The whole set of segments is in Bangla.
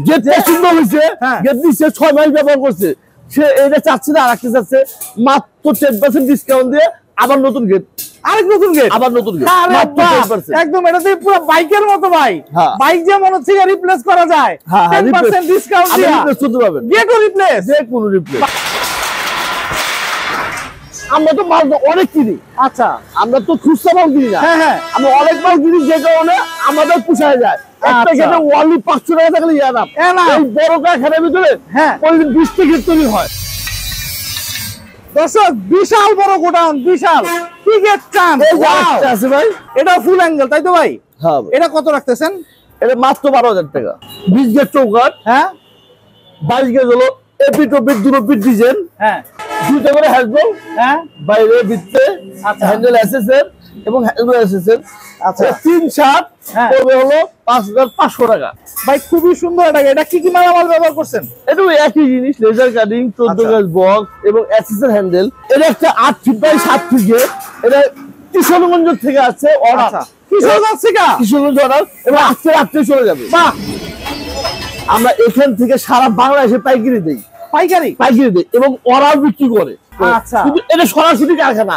গেটটা সুন্দর হয়েছে, গেট দিচ্ছে 6 মাস ব্যবহার করছে, সে এটা চাচ্ছে না আরেকটা চাচ্ছে, মাত্র 10% ডিসকাউন্ট দিয়ে আবার নতুন গেট, আরেক নতুন গেট, আবার নতুন গেট মাত্র 10%। একদম এটা তো পুরো বাইকের মতো ভাই, বাইক যেমন হচ্ছে রিপ্লেস করা যায় 10% ডিসকাউন্ট দিয়ে রিপ্লেস করতে পারবেন, গেটও রিপ্লেস, যে কোনো রিপ্লেস। আমরা তো মাল অনেক কিনি, আচ্ছা আমরা তো খুচরা মাল কিনি না, আমরা অনেক মাল কিনি, যে কারণে আমাদের পোষায় যায়। একটা গেটে ওয়ালি 500 টাকা থাকলে ইয়ানাম, এই বড় কারখানার ভিতরে প্রতিদিন 20 থেকে তৈরি হয়। দর্শক বিশাল বড় গোডাউন, বিশাল কি গেট চান আছে ভাই, এটা ফুল অ্যাঙ্গেল তাই তো ভাই? হ্যাঁ। এটা কত রাখতেছেন? এটা মাত্র 12,000 টাকা। 20 গেট চৌকাঠ, 22 গেট হলো এপিট ওপিট দুটো পিট ডিজাইন, দুইটা করে হ্যান্ডেল, বাইরে ভিতরে হ্যান্ডেল এসএসএর এবং হ্যান্ডেল এসএসএর। আচ্ছা 3/7 পড়বে হলো 5,500 টাকা। ভাই খুবই সুন্দর এটা। এটা কি কি মালামাল ব্যবহার করছেন? এটা একই জিনিস, লেজার কাটিং, 14 গজ বক্স এবং এসএসএর হ্যান্ডেল। এটা একটা 8 ফিট বাই 7 ফিট গেট। এটা কিশোরগঞ্জ থেকে আছে অর্ডার, কিশোরগঞ্জ থেকে, কিশোরগঞ্জ অর্ডার, এবং আজকে রাত্রে চলে যাবে। বাহ, আমরা এখান থেকে সারা বাংলাদেশে পাইকারি দেই, পাইকারি দেই এবং ওরাও বিক্রি করে। আচ্ছা কিন্তু এটা সরাসরি কারখানা,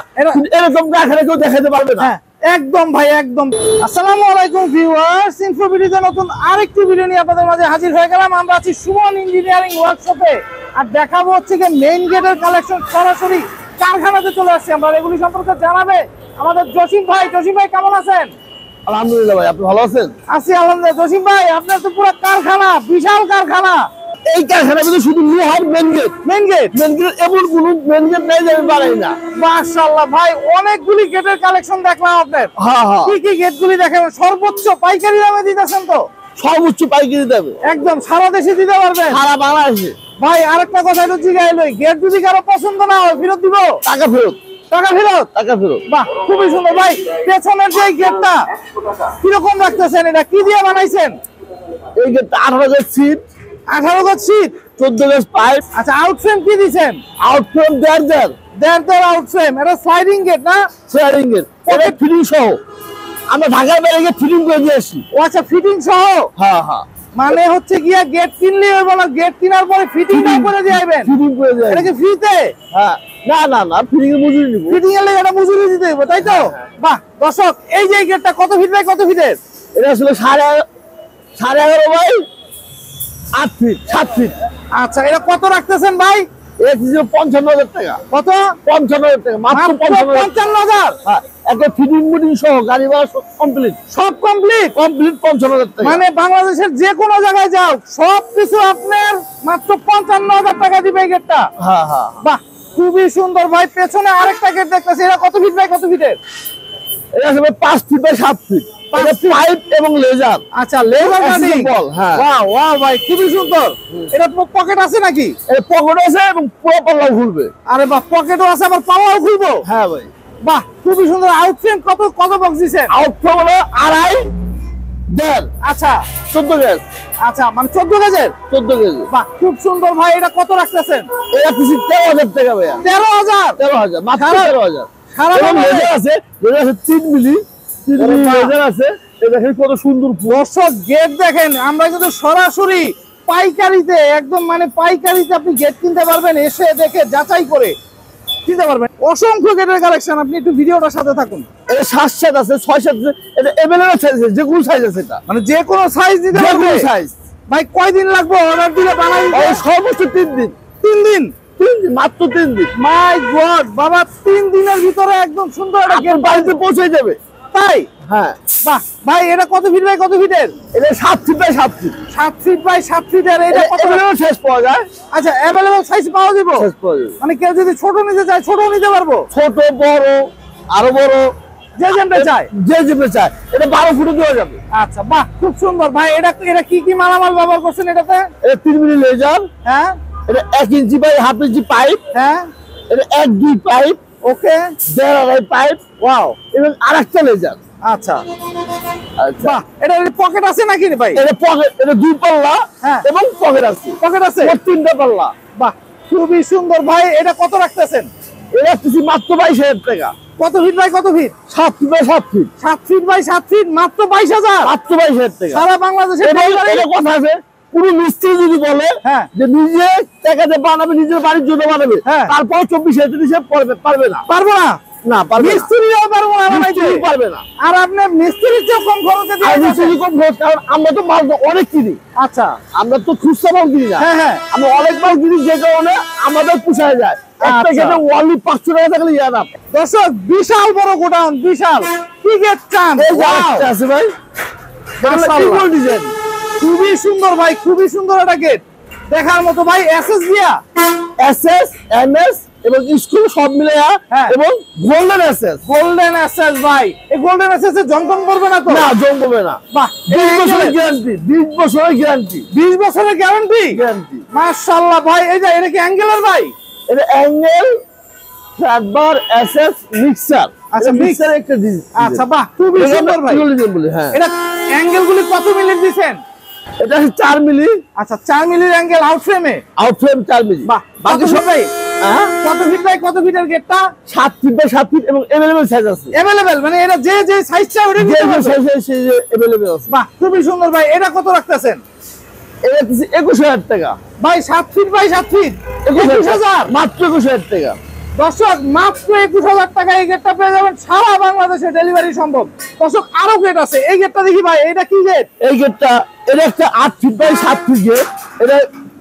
এরকম কারখানা কেউ দেখাতে পারবে না। একদম ভাই একদম। আসসালামু আলাইকুম ভিউয়ার্স, ইনফো ভিডিওতে নতুন আরেকটি ভিডিও নিয়ে আপনাদের মাঝে হাজির হয়ে গেলাম। আমরা আছি সুমন ইঞ্জিনিয়ারিং ওয়ার্কশপে, আর দেখাবো হচ্ছে যে মেইন গেটের কালেকশন, সরাসরি কারখানাতে চলে আসছে। আমরা এগুলি সম্পর্কে জানাবে আমাদের জসিম ভাই। জসিম ভাই কেমন আছেন? আলহামদুলিল্লাহ ভাই, আপনি ভালো আছেন? আছি আলহামদুলিল্লাহ। জসিম ভাই আপনার তো পুরো কারখানা, বিশাল কারখানা। এই কারখানার ভিতরে শুধু লোহার মেইন গেট, এমন কোন মেইন গেট নাই যে আমি বানাই না। মাশাআল্লাহ ভাই, অনেকগুলি গেটের কালেকশন দেখলাম আপনার। কি কি গেটগুলি দেখেন? সর্বোচ্চ পাইকারি দামে দিতেছেন তো? সর্বোচ্চ পাইকারি দামে, একদম সারা দেশে দিতে পারবেন, সারা বাংলাদেশে। ভাই আরেকটা কথা একটু জিজ্ঞাসা, গেট যদি কারো পছন্দ না হয় ফেরত দিব? টাকা ফেরত, টাকা ফেরত, টাকা ফেরত। বাহ খুবই সুন্দর ভাই। পেছনের যে গেটটা কিরকম রাখতেছেন? এটা কি দিয়ে বানাইছেন? এই গেটটা 18 গজ সিট, 18 গজ সিট, 14 গজ পাইপ। আচ্ছা আউট ফ্রেম কি দিবেন? আউট ফ্রেম দেড় আউট ফ্রেম। এটা স্লাইডিং গেট না? স্লাইডিং গেট, এটা ফিটিং সহ। আমরা ঢাকায় বাইরে গিয়ে ফিটিং করে দিয়ে আসি। ও আচ্ছা, ফিটিং সহ। হ্যাঁ হ্যাঁ, মানে হচ্ছে গিয়া গেট কিনলে হবে না, গেট কেনার পরে ফিটিং করে দিবেন? ফিটিং করে দিয়ে। এটা কি ফ্রিতে? হ্যাঁ, না না না, ফিটিং এর মজুরি নিব। ফিটিং এর লাগি এটা মজুরি দিতে হবে তাই তো? বাহ দর্শক, এই যে গেটটা কত ফিট বাই কত ফিটের? এটা আসলে 11.5 বাই 8 ফিট, 7 ফিট। আচ্ছা এটা কত রাখতেছেন ভাই? 55,000 টাকা। কত? 55,000 টাকা, মাত্র 55,000। হ্যাঁ, একটা ফিটিং মুটিং সহ গাড়ি ভাড়া কমপ্লিট, সব কমপ্লিট 55,000 টাকা। মানে বাংলাদেশের যে কোনো জায়গায় যাও সবকিছু আপনার মাত্র 55,000 টাকা দিবে এই গেটটা। হ্যাঁ হ্যাঁ, বাহ খুবই সুন্দর ভাই। পেছনে আরেকটা গেট দেখতেছি, এটা কত ফিট বাই কত ফিটের? এটা আসলে 5 ফিট বাই 7 ফিট। পাইপ এবং লেজার। আচ্ছা লেজার কাটিং। হ্যাঁ, ওয়াও ওয়াও ভাই খুবই সুন্দর। এটা পকেট আছে নাকি? এর পকেট আছে এবং পুরো পাল্লাও খুলবে। আরে বাহ, পকেটও আছে আবার পাল্লাও খুলবো? হ্যাঁ ভাই, বাহ খুবই সুন্দর। আউট ফ্রেম কত বক্স দিছেন? আউট ফ্রেম হলো 2.5 দেড়। আচ্ছা 14 গজ। আচ্ছা মানে 14 গজের? 14 গজ। বাহ খুব সুন্দর ভাই। এটা কত রাখতেছেন? এটা কিছু 13,000 টাকা ভাইয়া। 13,000 মাত্র 13,000। সারা লেজার আছে, 3 মিলি লেজার আছে। এই দেখেন কত সুন্দর। দর্শক গেট দেখেন, আমরা কিন্তু সরাসরি পাইকারিতে, একদম মানে পাইকারিতে আপনি গেট কিনতে পারবেন, এসে দেখে যাচাই করে কিনতে পারবেন। অসংখ্য গেটের কালেকশন, আপনি একটু ভিডিওটার সাথে থাকুন। এটা 7/7 আছে, 6/7 আছে, এটা এভেলেবল সাইজ আছে, যে কোনো সাইজ আছে। এটা মানে যে কোনো সাইজ দিতে পারবে? সাইজ। ভাই কয়দিন লাগবে অর্ডার দিলে বানাই দিতে? সর্বোচ্চ 3 দিন। 3 দিন? মাত্র 3 দিন। মাই গড বাবা, 3 দিনের ভিতরে একদম সুন্দর একটা গেট বাড়িতে পৌঁছে যাবে। তাই? হ্যাঁ। বাহ ভাই, এটা কত ফিট বাই কত ফিটের? এটা 7 feet by 7 feet. 7 feet by 7 ফিটের। এটা কত সাইজ পাওয়া যায়? আচ্ছা अवेलेबल সাইজ পাওয়া যাবে? সাইজ পাওয়া যাবে। মানে কেউ যদি ছোট নিতে চায় ছোটও নিতে পারবো? ছোট বড় আরো বড়, যে যেটা চায়, যে যেটা চায়। এটা 12 ফুটে দেওয়া যাবে। আচ্ছা বাহ খুব সুন্দর ভাই। এটা কি কি মালামাল ব্যবহার করছেন এটাতে? এটা 3 মিলি লেজার। হ্যাঁ। এটা 1 ইঞ্চি বাই 1/2 ইঞ্চি পাইপ। হ্যাঁ। এটা 1-2 পাইপ। ওকে। 1.5 পাইপ। ওয়াও। এবং আরেকটা লেজার। আচ্ছা আচ্ছা, এটা পকেট আছে নাকি ভাই? এটা পকেট, এটা 2 পাল্লা এবং পকেট আছে। পকেট আছে 3টা পাল্লা। বাহ খুবই সুন্দর ভাই। এটা কত রাখতেছেন? এটা কিছু মাত্র 22,000 টাকা। কত ফিট বাই কত feet? 7 feet by 7 feet. 7 feet by 7 feet, মাত্র 22,000। মাত্র 22,000 টাকা। সারা বাংলাদেশে এটা কথা আছে, পুরো মিস্ত্রি যদি বলে যে নিজে টাকাতে বানাবে, নিজের বাড়ির জন্য বানাবে, তারপর 24,000 হিসেব পারবে না, পারবো না, না পারবে, মিস্ত্রিও পারবো না, পারবে না। আর আপনি মিস্ত্রির চেয়ে কম খরচে দিয়ে মিস্ত্রি কম খরচ, কারণ আমরা তো মাল অনেক কিনি। আচ্ছা, আমরা তো খুচরা মাল কিনি না, আমরা অনেক মাল কিনি, যে কারণে আমাদের পোষায় যায়। একটা গেটে ওয়ালি 500 টাকা থাকলে ইয়ার। দর্শক বিশাল বড় গোডাউন, বিশাল। কি গেট চান? আছে ভাই, খুবই সুন্দর ভাই, খুবই সুন্দর একটা গেট, দেখার মতো ভাই। এসএস দিয়া, এসএস, এমএস এবং স্কুল সব মিলে, এবং গোল্ডেন এসএস। গোল্ডেন এসএস ভাই, এই গোল্ডেন এসএস এ জংকন করবে না তো? না, জং করবে না। বাহ, 20 বছরের গ্যারান্টি, 20 বছরের গ্যারান্টি, 20 বছরের গ্যারান্টি, গ্যারান্টি। মাশাআল্লাহ ভাই। এই যে এটা কি অ্যাঙ্গেলের ভাই? এটা অ্যাঙ্গেল ফ্ল্যাটবার এসএস মিক্সার। আচ্ছা, মিক্সার একটা ডিজাইন। আচ্ছা, বাহ, খুবই সুন্দর ভাই। হ্যাঁ, এটা অ্যাঙ্গেল গুলি কত মিলি দিবেন? এটা 4 মিলি। আচ্ছা, 4 মিলির অ্যাঙ্গেল আউট ফ্রেমে, আউট ফ্রেম 4 মিলি। বাহ, বাকি সবাই কত ফিট বাই কত ফিটের গেটটা? 7 ফিট বাই 7 ফিট এবং अवेलेबल সাইজ আছে। अवेलेबल মানে এটা যে যে সাইজটা ওটা দিতে পারবে, সাইজ যে अवेलेबल আছে। বাহ, খুবই সুন্দর ভাই। এটা কত রাখতেছেন? এটা 21,000 টাকা ভাই। 7 ফিট বাই 7 ফিট, 21,000, মাত্র 21,000 টাকা। দর্শক মাত্র 21,000 টাকা এই গেটটা পেয়ে যাবেন, সারা বাংলাদেশে ডেলিভারি সম্ভব। দর্শক আরো গেট আছে, এই গেটটা দেখি ভাই, এটা কি গেট? এই গেটটা, এটা একটা 8 ফিট বাই 7 ফিট গেট। এটা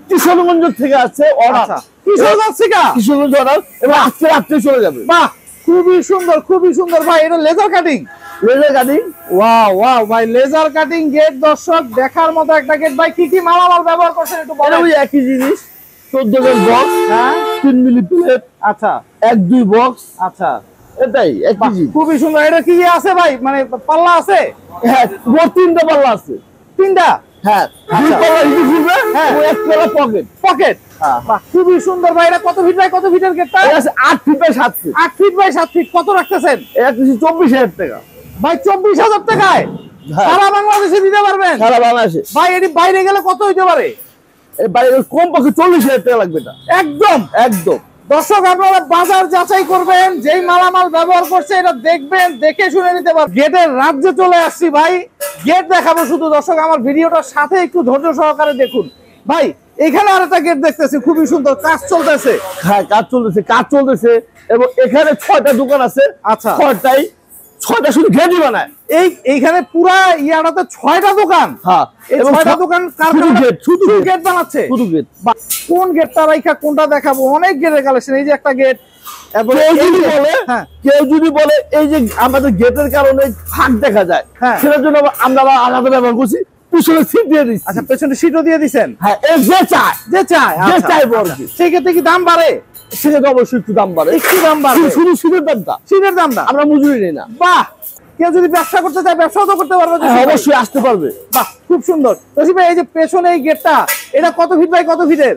কিশোরগঞ্জ থেকে আছে অর্ডার। কিশোরগঞ্জ থেকে? কিশোরগঞ্জ অর্ডার, এবং আজকে রাত্রে চলে যাবে। বাহ, খুবই সুন্দর, খুবই সুন্দর ভাই। এটা laser cutting, laser cutting. Wow wow ভাই, লেজার কাটিং গেট। দর্শক দেখার মতো একটা গেট ভাই। কি কি মালামাল ব্যবহার করছেন একটু বলেন। ওই একই জিনিস, 14 গেজ বক্স, 3 মিলি প্লেট, আচ্ছা, 1-2 বক্স, আচ্ছা, এটাই একই জিনিস। খুবই সুন্দর। এটা কি আছে ভাই, মানে পাল্লা আছে? হ্যাঁ, মোট 3টা পাল্লা আছে। 3টা? হ্যাঁ, 2 পাল্লা ইজি ঘুরবে, এবং 1 পাল্লা পকেট। পকেট, বাহ, খুবই সুন্দর ভাই। এটা কত ফিট বাই কত ফিটের গেটটা? এটা আছে 8 feet by 7 feet. 8 feet by 7 feet. কত রাখতেছেন? এটা 24,000 টাকা ভাই। 24,000 টাকায় সারা বাংলাদেশে দিতে পারবেন? সারা বাংলাদেশে। ভাই এটি বাইরে গেলে কত হইতে পারে? এই বাইরে কমপক্ষে 40,000 টাকা লাগবে। এটা একদম একদম। দর্শক আপনারা বাজার যাচাই করবেন, যেই মালামাল ব্যবহার করছে এটা দেখবেন, দেখে শুনে নিতে পারবেন। গেটের রাজ্যে চলে আসছি ভাই, গেট দেখাবো শুধু। দর্শক আমার ভিডিওটার সাথে একটু ধৈর্য সহকারে দেখুন ভাই। এখানে আরেকটা গেট দেখতেছি, খুবই সুন্দর, কাজ চলতেছে। হ্যাঁ, কাজ চলতেছে, এবং এখানে 6টা দোকান আছে। আচ্ছা, 6টা শুধু গেটই বানায়। এইখানে পুরা ইয়াটাতে 6টা দোকান। হ্যাঁ, এই 6টা দোকান শুধু গেট বানাচ্ছে, শুধু গেট। কোন গেটটা রাইখা কোনটা দেখাবো? অনেক গেটের কালেকশন। এই যে একটা গেট, কেউ যদি বলে এই যে আমাদের গেটের কারণে ফাঁক দেখা যায়, সেটার জন্য আমরা আলাদা ব্যবহার করছি, পিছনে সিট দিয়ে দিচ্ছি। আচ্ছা, পেছনে সিটও দিয়ে দিচ্ছেন। হ্যাঁ, যে চায় সেই ক্ষেত্রে কি দাম বাড়ে? সেক্ষেত্রে অবশ্যই একটু দাম বাড়ে, একটু দাম বাড়ে। শুধু সিটের দামটা আমরা মজুরি নেই না। বাহ, কেউ যদি ব্যবসা করতে চায় ব্যবসাও তো করতে পারবে, অবশ্যই আসতে পারবে। বাহ, খুব সুন্দর। ভাই এই যে পেছনে এই গেটটা, এটা কত ফিট বাই কত ফিটের?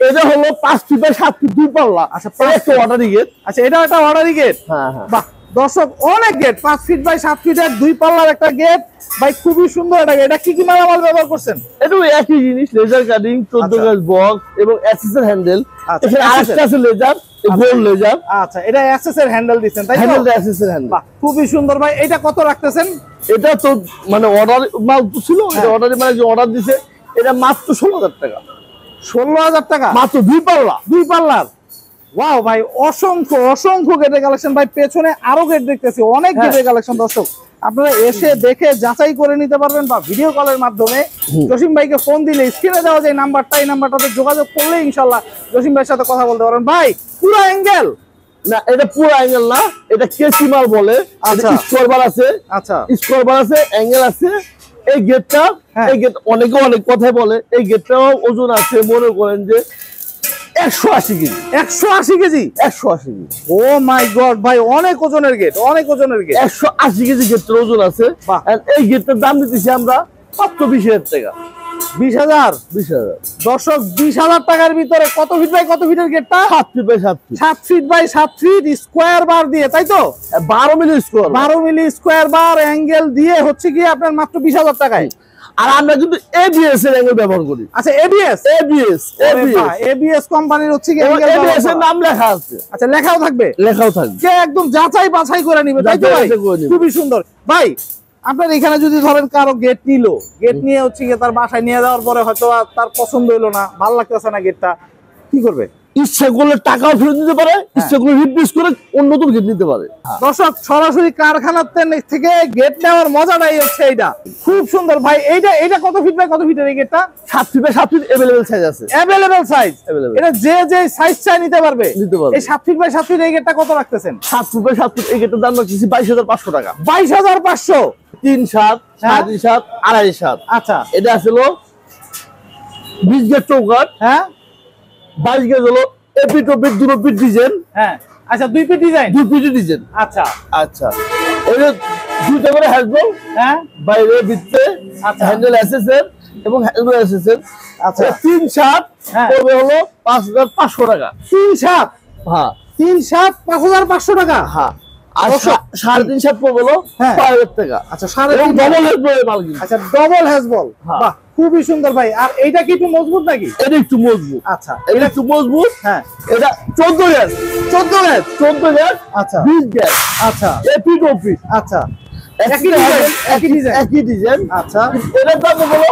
এটা হলো 5 ফিট বাই 7 ফিট, 2 পাল্লা। আচ্ছা, একটা অর্ডারি গেট। আচ্ছা, এটা একটা অর্ডারি গেট। হ্যাঁ, বাহ, দর্শক অনেক গেট, 5 ফিট বাই 7 ফিটের 2 পাল্লার একটা গেট ভাই, খুবই সুন্দর একটা গেট। এটা কি কি মালামাল ব্যবহার করছেন? এটা একই জিনিস, লেজার কাটিং, 14 গেজ বক্স এবং অ্যাক্সেসের হ্যান্ডেল। এখানে আরেকটা আছে লেজার, গোল্ড লেজার। আচ্ছা, এটা অ্যাক্সেসের হ্যান্ডেল দিবেন, তাই তো? হ্যান্ডেলটা অ্যাক্সেসের হ্যান্ডেল। বাহ, খুবই সুন্দর ভাই। এটা কত রাখতেছেন? এটা তো মানে অর্ডার মাল ছিল, এটা অর্ডারে মানে যে অর্ডার দিছে, এটা মাত্র 16,000 টাকা। 16,000 টাকা মাত্র 2 পাল্লা, 2 পাল্লার। ওয়াও ভাই, অসংখ্য গেটের কালেকশন ভাই। পেছনে আরো গেট দেখতেছি, অনেক গেটের কালেকশন। দর্শক আপনারা এসে দেখে যাচাই করে নিতে পারবেন, বা ভিডিও কলের মাধ্যমে জসিম ভাইকে ফোন দিলে স্ক্রিনে দেওয়া যে নাম্বারটা, এই নাম্বারটাতে যোগাযোগ করলে ইনশাল্লাহ জসিম ভাইয়ের সাথে কথা বলতে পারবেন। ভাই পুরো অ্যাঙ্গেল না, এটা পুরো অ্যাঙ্গেল না, এটা কেসি মাল বলে। আচ্ছা, স্কোয়ার বার আছে, আচ্ছা, স্কোয়ার বার আছে, অ্যাঙ্গেল আছে। এই গেটটা, এই গেট অনেকে অনেক কথাই বলে, এই গেটটাও ওজন আছে, মনে করেন যে 180 কেজি। 180 কেজি? 180 কেজি। ও মাই গড ভাই, অনেক ওজনের গেট, অনেক ওজনের গেট। 180 কেজি গেটের ওজন আছে। এই গেটটার দাম দিতেছি আমরা মাত্র 20,000 টাকা। 20,000? 20,000। দর্শক 20,000 টাকার ভিতরে কত ফিট বাই কত ফিটের গেটটা? 7 feet by 7 feet. 7 feet by 7 feet, square bar দিয়ে, তাই তো? 12 milli square, 12 milli square bar angle দিয়ে হচ্ছে কি আপনার মাত্র 20,000 টাকায়। আর আমরা কিন্তু এবিএস এর অ্যাঙ্গেল ব্যবহার করি। আচ্ছা, এবিএস কোম্পানির হচ্ছে কি এবিএস এর নাম লেখা আছে। আচ্ছা, লেখাও থাকবে? লেখাও থাকবে। যে একদম যাচাই বাছাই করে নিবে, তাই তো ভাই? খুবই সুন্দর ভাই। আপনার এখানে যদি ধরেন কারো গেট নিলো, গেট নিয়ে হচ্ছে গিয়ে তার বাসায় নিয়ে যাওয়ার পরে হয়তো আর তার পছন্দ হইলো না, ভালো লাগতেছে না গেটটা, কি করবে? ইচ্ছা করলে টাকাও ফেরত দিতে পারে, ইচ্ছা করলে রিপ্লেস করে অন্য নতুন গেট নিতে পারে। দর্শক সরাসরি কারখানার থেকে গেট নেওয়ার মজাটাই হচ্ছে এইটা। খুব সুন্দর ভাই। এইটা কত ফিট বাই কত ফিটের এই গেটটা? 7 feet by 7 feet available size আছে। Available size. এটা যে সাইজ চাই নিতে পারবে। এই 7 ফিট বাই 7 ফিট এই গেটটা কত রাখতেছেন? 7 ফিট বাই 7 ফিট এই গেটের দাম রাখছি 22500 টাকা। 22500। 3/7, 3.5/7, 2.5/7। আচ্ছা, এটা আসলে 20 গেট চৌকাঠ, হ্যাঁ 22 গেট হলো এপি টপি দুটো পিট ডিজাইন। হ্যাঁ আচ্ছা, 2 ফিট ডিজাইন, 2 ফিট ডিজাইন। আচ্ছা আচ্ছা, এটা দুইটা করে হ্যান্ডেল, হ্যাঁ বাইরে ভিতরে আচ্ছা হ্যান্ডেল এসএসএর এবং হ্যান্ডেল এসএসএর। আচ্ছা 3/7 হ্যাঁ পড়বে হলো 5500 টাকা। 3/7, হ্যাঁ 3/7 5500 টাকা। হ্যাঁ, আর 3.5/7 পড়বে হলো হ্যাঁ 5000 টাকা। আচ্ছা, এবং 3.5 ডবল হেড মাল কিন্তু। আচ্ছা, ডবল হ্যাজবল। হ্যাঁ। বাহ, খুবই সুন্দর ভাই। আর এইটা কি একটু মজবুত নাকি? এটা একটু মজবুত। আচ্ছা, এটা একটু মজবুত। হ্যাঁ এটা 14 গ্যাস, 14 গ্যাস, 14 গ্যাস, আচ্ছা 20 গ্যাস, আচ্ছা এপি টপি আচ্ছা, একই ডিজাইন, একই ডিজাইন। আচ্ছা, এটার দাম হলো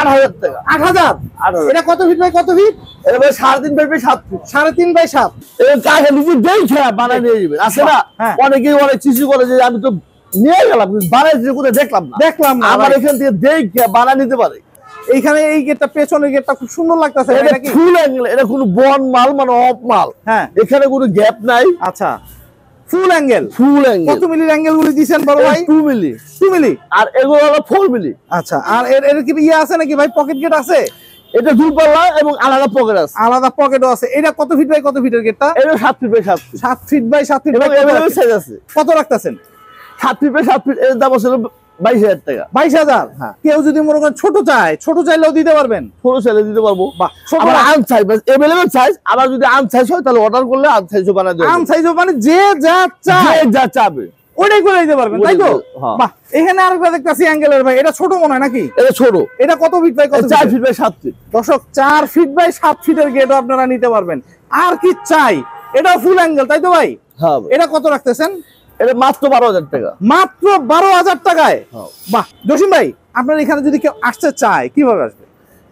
8000 টাকা। 8000। এটা কত ফিট বাই কত ফিট? এটা 3.5 বাই 7 ফিট। 3.5 বাই 7। এটা কাকে নিজে দেখে বানায় নিয়ে যাবেন। আছে না, হ্যাঁ। অনেকেই অনেক কিছু করে যে আমি তো নিয়ে গেলাম বানায় যে কোথায় দেখলাম না, আমার এখান থেকে দেখে বানায় নিতে পারে। এইখানে এই গেটটা, পেছনের গেটটা খুব সুন্দর লাগতেছে। এটা ফুল অ্যাঙ্গেল, এটা কোনো বন মাল মানে অফ মাল। হ্যাঁ, এখানে কোনো গ্যাপ নাই। আচ্ছা, ফুল অ্যাঙ্গেল। ফুল অ্যাঙ্গেল। কত মিলির অ্যাঙ্গেল গুলি দিবেন বড় ভাই? 2 মিলি। 2 মিলি। আর এগুলো হলো 4 মিলি। আচ্ছা, আর এর কি ইয়ে আছে নাকি ভাই, পকেট গেট আছে? এটা দুই পাল্লা এবং আলাদা পকেট আছে। আলাদা পকেটও আছে। এটা কত ফিট বাই কত ফিটের গেটটা? এটা 7 feet by 7 feet. 7 feet by 7 feet. এবং এভাবে সাইজ আছে। কত রাখতেছেন? 7 ফিট বাই 7 ফিট এর দাম আছে 22000 টাকা। 22000। হ্যাঁ। কেউ যদি মনে করেন ছোট চায়, ছোট চাইলেও দিতে পারবেন। ছোট সাইজে দিতে পারবো। বাহ, আবার আন সাইজ अवेलेबल সাইজ। আবার যদি আন সাইজ হয় তাহলে অর্ডার করলে আন সাইজও বানায় দেব। আন সাইজও মানে যে যা চায়, যে যা চাবে ওটাই করে দিতে পারবেন, তাই তো? হ্যাঁ। বাহ, এখানে আরেকটা দেখতেছি অ্যাঙ্গেলের ভাই। এটা ছোট মনে হয় নাকি? এটা ছোট। এটা কত ফিট বাই কত? 4 ফিট বাই 7 ফিট। দর্শক, 4 ফিট বাই 7 ফিটের গেটও আপনারা নিতে পারবেন। আর কি চাই? এটা ফুল অ্যাঙ্গেল, তাই তো ভাই? হ্যাঁ। এটা কত রাখতেছেন? এটা মাত্র 12000 টাকা। মাত্র 12000 টাকায়। হ্যাঁ। বাহ, জসিম ভাই, আপনার এখানে যদি কেউ আসতে চায় কিভাবে আসবে?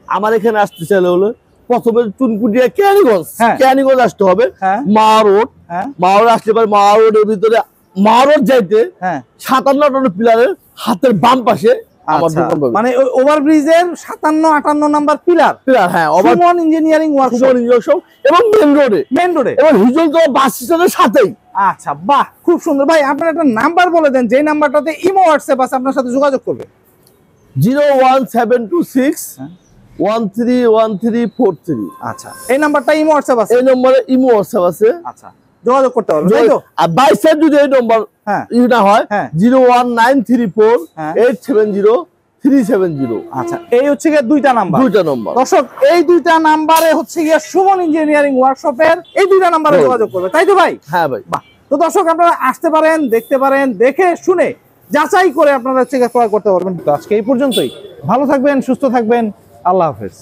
আমার এখানে আসতে চাইলে হলো প্রথমে চুনকুটিয়া ক্যানিগঞ্জ, হ্যাঁ। ক্যানিগঞ্জ আসতে হবে। হ্যাঁ। মা রোড, হ্যাঁ মা রোড আসতে পারে। মা রোডের ভিতরে মা রোড যাইতে হ্যাঁ 57 পিলারের হাতের বাম পাশে আমার আচ্ছা, দোকান পাবে। মানে ওই ওভারব্রিজের 57-58 নাম্বার পিলার। পিলার, হ্যাঁ, সুমন ইঞ্জিনিয়ারিং ওয়ার্কশপ এবং মেন রোডে, মেইন রোডে এবং হিজলতলা বাস স্ট্যান্ডের সাথেই। আচ্ছা, বাহ, খুব সুন্দর ভাই। আপনার একটা নাম্বার বলে দেন, যে নাম্বারটাতে ইমো হোয়াটসঅ্যাপ আছে, আপনার সাথে যোগাযোগ করবে। 01726 131343। আচ্ছা, এই নাম্বারটা ইমো হোয়াটসঅ্যাপ আছে? এই নম্বরে ইমো হোয়াটসঅ্যাপ আছে। আচ্ছা, যোগাযোগ করতে পারবেন, তাই তো? আর বাই সাইড যদি এই নম্বর হ্যাঁ ইউটা হয় হ্যাঁ 01934 হ্যাঁ 870 370। আচ্ছা, এই হচ্ছে গিয়ে দুইটা নাম্বার। দুইটা নম্বর। দর্শক, এই দুইটা নাম্বারে হচ্ছে গিয়ে সুমন ইঞ্জিনিয়ারিং ওয়ার্কশপের এই দুইটা নাম্বারে যোগাযোগ করবে, তাই তো ভাই? হ্যাঁ ভাই। বাহ, তো দর্শক, আপনারা আসতে পারেন, দেখতে পারেন, দেখে শুনে যাচাই করে আপনারা হচ্ছে গিয়ে ক্রয় করতে পারবেন। তো আজকে এই পর্যন্তই। ভালো থাকবেন, সুস্থ থাকবেন, আল্লাহ হাফেজ।